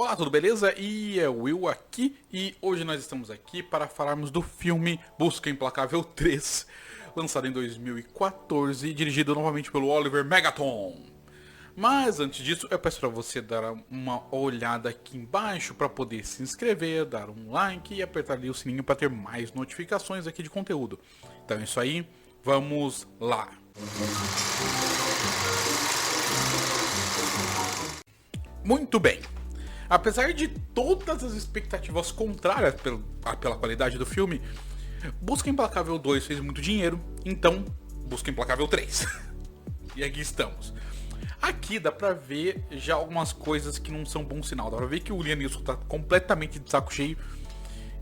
Olá, tudo beleza? E é o Will aqui, e hoje nós estamos aqui para falarmos do filme Busca Implacável 3, lançado em 2014, dirigido novamente pelo Oliver Megaton. Mas antes disso, eu peço para você dar uma olhada aqui embaixo para poder se inscrever, dar um like e apertar ali o sininho para ter mais notificações aqui de conteúdo. Então é isso aí, vamos lá! Muito bem. Apesar de todas as expectativas contrárias pela qualidade do filme, Busca Implacável 2 fez muito dinheiro, então Busca Implacável 3. E aqui estamos. Aqui dá pra ver já algumas coisas que não são bom sinal. Dá pra ver que o Liam Neeson tá completamente de saco cheio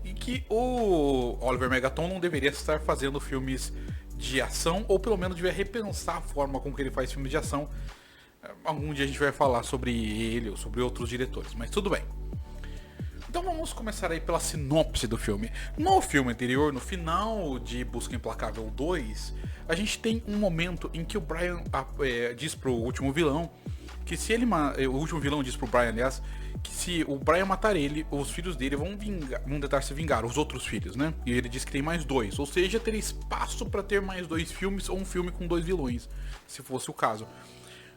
e que o Oliver Megaton não deveria estar fazendo filmes de ação, ou pelo menos deveria repensar a forma com que ele faz filmes de ação. Algum dia a gente vai falar sobre ele ou sobre outros diretores, mas tudo bem. Então vamos começar aí pela sinopse do filme. No filme anterior, no final de Busca Implacável 2, a gente tem um momento em que o Brian diz pro último vilão que se ele... O último vilão diz pro Brian, aliás, que se o Brian matar ele, os filhos dele vão tentar se vingar, os outros filhos, né? E ele diz que tem mais dois, ou seja, teria espaço para ter mais dois filmes ou um filme com dois vilões, se fosse o caso.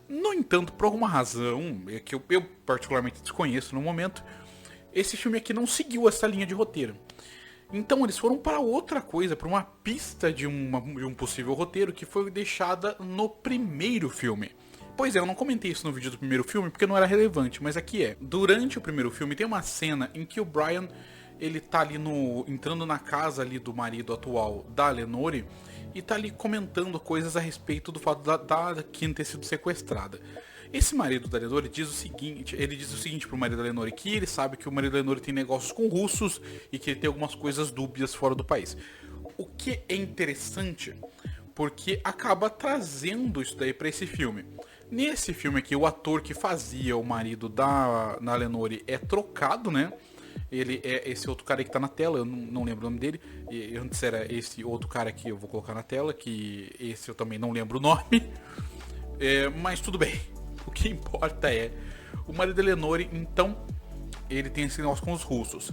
No entanto, por alguma razão, que eu particularmente desconheço no momento, esse filme aqui não seguiu essa linha de roteiro. Então eles foram para outra coisa, para uma pista de um possível roteiro que foi deixada no primeiro filme. Pois é, eu não comentei isso no vídeo do primeiro filme porque não era relevante, mas aqui é. Durante o primeiro filme tem uma cena em que o Brian, ele tá ali entrando na casa ali do marido atual da Lenore e tá ali comentando coisas a respeito do fato da Kim ter sido sequestrada. Esse marido da Lenore diz o seguinte pro marido da Lenore, que ele sabe que o marido da Lenore tem negócios com russos e que ele tem algumas coisas dúbias fora do país. O que é interessante, porque acaba trazendo isso daí pra esse filme. Nesse filme aqui, o ator que fazia o marido da Lenore é trocado, né? Ele é esse outro cara que tá na tela, eu não lembro o nome dele. E antes era esse outro cara que eu vou colocar na tela, que esse eu também não lembro o nome. Mas tudo bem. O que importa é o marido da Lenore, então ele tem esse negócio com os russos.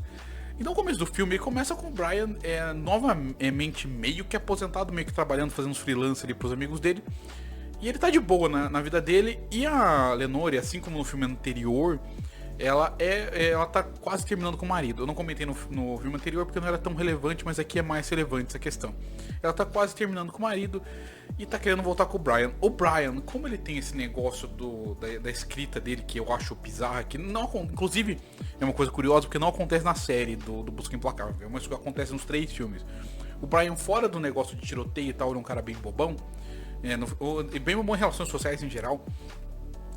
Então, no começo do filme, ele começa com o Brian novamente meio que aposentado, meio que trabalhando, fazendo uns freelance ali pros amigos dele. E ele tá de boa na vida dele. E a Lenore, assim como no filme anterior, ela tá quase terminando com o marido. Eu não comentei no filme anterior porque não era tão relevante, mas aqui é mais relevante essa questão. Ela tá quase terminando com o marido e tá querendo voltar com o Brian. O Brian, como ele tem esse negócio da escrita dele, que eu acho bizarra, que não, inclusive é uma coisa curiosa porque não acontece na série do Busca Implacável, é uma coisa que acontece nos 3 filmes. O Brian, fora do negócio de tiroteio e tal, ele é um cara bem bobão, bem bobão em relações sociais em geral.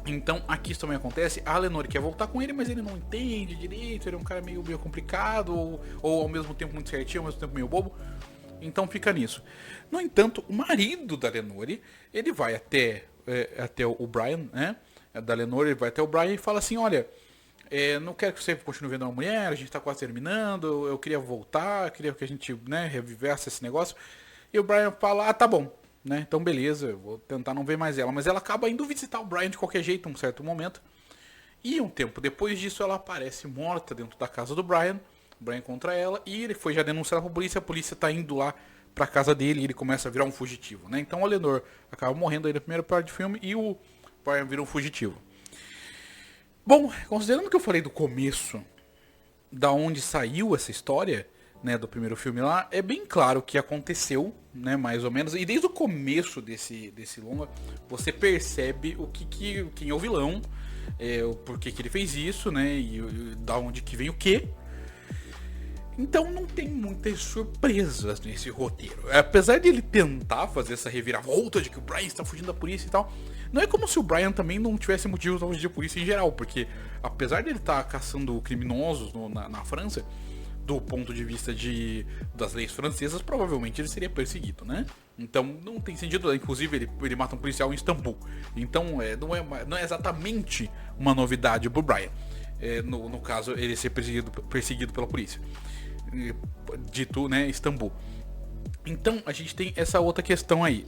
Então aqui isso também acontece. A Lenore quer voltar com ele, mas ele não entende direito. Ele é um cara meio complicado, ou ao mesmo tempo muito certinho, ao mesmo tempo meio bobo. Então fica nisso. No entanto, o marido da Lenore, ele vai até o Brian, né? Da Lenore, ele vai até o Brian e fala assim: olha, não quero que você continue vendo uma mulher, a gente tá quase terminando, eu queria voltar, queria que a gente, né, revivesse esse negócio. E o Brian fala: ah, tá bom. Né? Então beleza, eu vou tentar não ver mais ela. Mas ela acaba indo visitar o Brian de qualquer jeito, em um certo momento. E um tempo depois disso, ela aparece morta dentro da casa do Brian. O Brian encontra ela e ele foi já denunciar pra polícia. A polícia tá indo lá pra casa dele e ele começa a virar um fugitivo, né? Então a Lenore acaba morrendo aí na primeira parte do filme e o Brian vira um fugitivo. Bom, considerando que eu falei do começo, da onde saiu essa história, né, do primeiro filme lá, é bem claro o que aconteceu, né, mais ou menos, e desde o começo desse longa, você percebe quem é o vilão, o porquê que ele fez isso, né, e da onde que vem o quê. Então não tem muitas surpresas nesse roteiro. Apesar de ele tentar fazer essa reviravolta de que o Brian está fugindo da polícia e tal, não é como se o Brian também não tivesse motivos para fugir da polícia em geral, porque apesar de ele estar caçando criminosos na França, do ponto de vista das leis francesas, provavelmente ele seria perseguido, né? Então não tem sentido, inclusive ele mata um policial em Istambul. Então não é exatamente uma novidade pro Brian, no caso ele ser perseguido pela polícia. Dito, né, Istambul. Então a gente tem essa outra questão aí.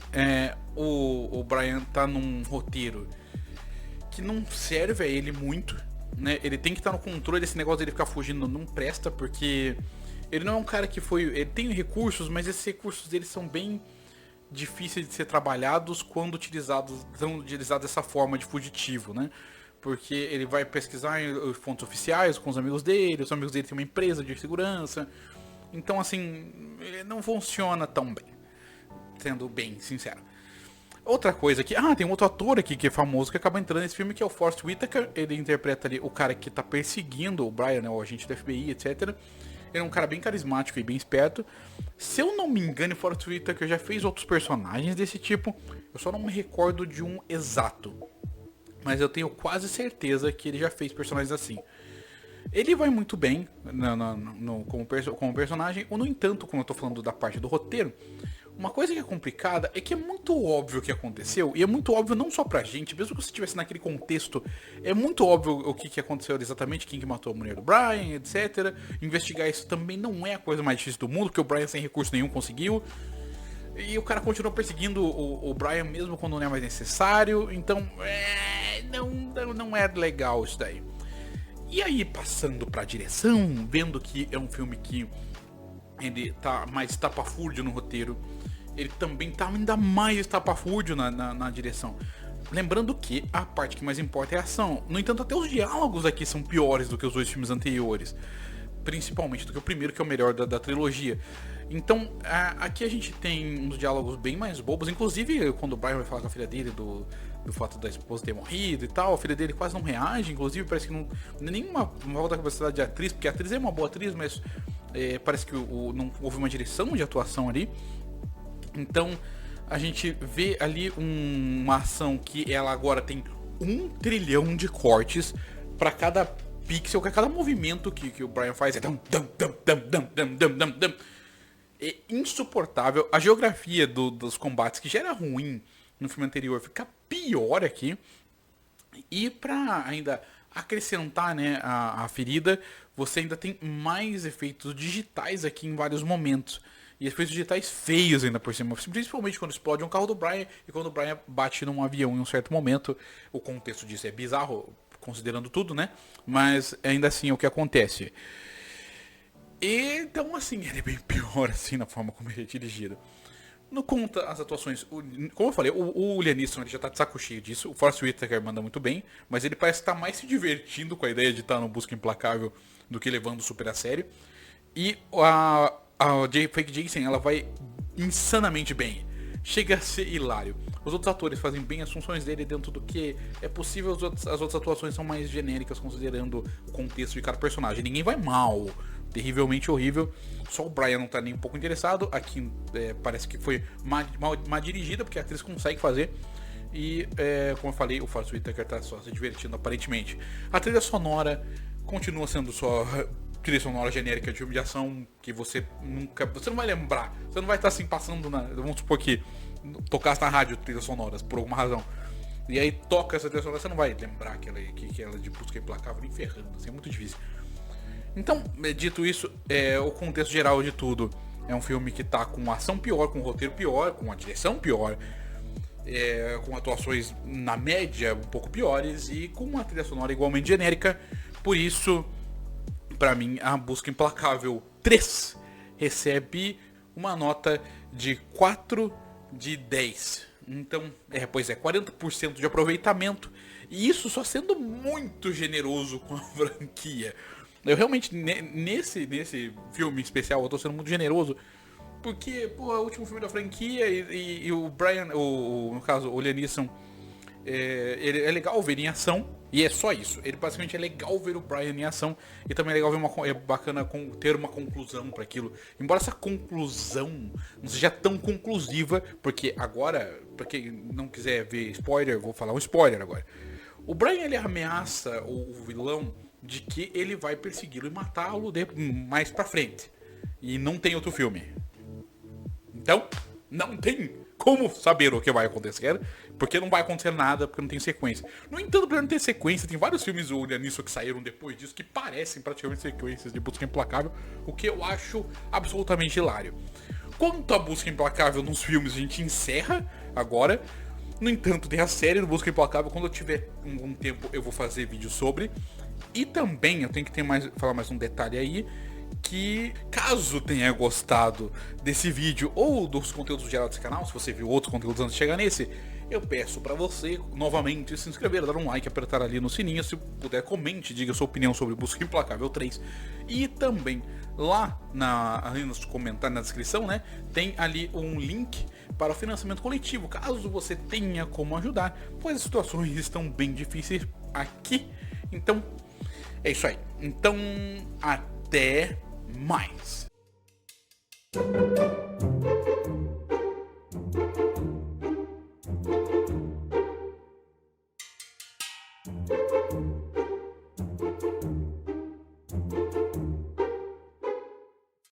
O Brian tá num roteiro que não serve a ele muito, né? Ele tem que estar no controle. Esse negócio dele ficar fugindo não presta, porque ele não é um cara que foi... Ele tem recursos, mas esses recursos dele são bem difíceis de ser trabalhados quando utilizados dessa forma de fugitivo, né? Porque ele vai pesquisar em fontes oficiais com os amigos dele, os amigos dele têm uma empresa de segurança. Então, assim, ele não funciona tão bem, sendo bem sincero. Outra coisa aqui, tem um outro ator aqui que é famoso que acaba entrando nesse filme, que é o Forrest Whitaker. Ele interpreta ali o cara que tá perseguindo o Brian, né, o agente da FBI, etc. Ele é um cara bem carismático e bem esperto. Se eu não me engano, o Forrest Whitaker já fez outros personagens desse tipo. Eu só não me recordo de um exato, mas eu tenho quase certeza que ele já fez personagens assim. Ele vai muito bem como personagem. No entanto, como eu tô falando da parte do roteiro, uma coisa que é complicada é que é muito óbvio o que aconteceu. E é muito óbvio não só pra gente, mesmo que você estivesse naquele contexto. É muito óbvio o que aconteceu exatamente, quem que matou a mulher do Brian, etc. Investigar isso também não é a coisa mais difícil do mundo, porque o Brian sem recurso nenhum conseguiu. E o cara continua perseguindo o Brian mesmo quando não é mais necessário. Então, não é legal isso daí. E aí, passando pra direção, vendo que é um filme que ele tá mais estapafúrdio no roteiro, ele também tá ainda mais estapafúrdio na direção. Lembrando que a parte que mais importa é a ação. No entanto, até os diálogos aqui são piores do que os dois filmes anteriores. Principalmente do que o primeiro, que é o melhor da trilogia. Então, aqui a gente tem uns diálogos bem mais bobos. Inclusive, quando o Brian vai falar com a filha dele do fato da esposa ter morrido e tal, a filha dele quase não reage. Inclusive, parece que não é nenhuma falta da capacidade de atriz, porque a atriz é uma boa atriz, mas parece que não houve uma direção de atuação ali. Então, a gente vê ali uma ação que ela agora tem 1 trilhão de cortes para cada pixel, que cada movimento que o Brian faz é é insuportável. A geografia dos combates, que já era ruim no filme anterior, fica pior aqui. E pra ainda acrescentar, né, a ferida, você ainda tem mais efeitos digitais aqui em vários momentos. E efeitos digitais feios ainda por cima. Principalmente quando explode um carro do Brian e quando o Brian bate num avião em um certo momento. O contexto disso é bizarro, considerando tudo, né? Mas ainda assim é o que acontece. E, então, assim, ele é bem pior, assim, na forma como ele é dirigido. No conta as atuações, como eu falei, o Liam Neeson, ele já tá de saco cheio disso. O Forrest Whitaker manda muito bem, mas ele parece estar mais se divertindo com a ideia de estar no Busca Implacável do que levando super a sério. E a Fake Jason, ela vai insanamente bem. Chega a ser hilário. Os outros atores fazem bem as funções dele dentro do que é possível. As outras atuações são mais genéricas, considerando o contexto de cada personagem. Ninguém vai mal, terrivelmente horrível. Só o Brian não tá nem um pouco interessado. Aqui parece que foi mal dirigida, porque a atriz consegue fazer. E, como eu falei, o Forrest Whitaker tá só se divertindo aparentemente. A trilha sonora continua sendo só trilha sonora genérica de filme de ação, que você não vai lembrar. Você não vai estar assim passando vamos supor que tocasse na rádio trilhas sonoras, por alguma razão. E aí toca essa trilha sonora, você não vai lembrar que ela é de Busca Implacável, nem ferrando, assim, é muito difícil. Então, dito isso, o contexto geral de tudo é um filme que tá com ação pior, com roteiro pior, com a direção pior, com atuações na média um pouco piores e com uma trilha sonora igualmente genérica. Por isso, pra mim, a Busca Implacável 3 recebe uma nota de 4 de 10. Então, 40% de aproveitamento. E isso só sendo muito generoso com a franquia. Eu realmente, nesse filme especial, eu tô sendo muito generoso. Porque, é o último filme da franquia e o Brian, no caso, o Liam Neeson, ele é legal ver em ação. E é só isso. Ele basicamente é legal ver o Brian em ação. E também é legal ver é bacana ter uma conclusão para aquilo. Embora essa conclusão não seja tão conclusiva. Porque agora, pra quem não quiser ver spoiler, vou falar um spoiler agora. O Brian, ele ameaça o vilão de que ele vai persegui-lo e matá-lo mais pra frente. E não tem outro filme. Então, não tem como saber o que vai acontecer, porque não vai acontecer nada, porque não tem sequência. No entanto, pra não ter sequência, tem vários filmes do Liam Neeson que saíram depois disso, que parecem praticamente sequências de Busca Implacável, o que eu acho absolutamente hilário. Quanto a Busca Implacável nos filmes, a gente encerra agora. No entanto, tem a série do Busca Implacável, quando eu tiver um tempo eu vou fazer vídeo sobre. E também eu tenho que falar mais um detalhe aí, que caso tenha gostado desse vídeo ou dos conteúdos gerados desse canal, se você viu outros conteúdos antes de chegar nesse, eu peço pra você novamente se inscrever, dar um like, apertar ali no sininho, se puder comente, diga sua opinião sobre Busca Implacável 3. E também lá ali nos comentários, na descrição, né, tem ali um link para o financiamento coletivo, caso você tenha como ajudar, pois as situações estão bem difíceis aqui. Então, é isso aí. Então, até mais.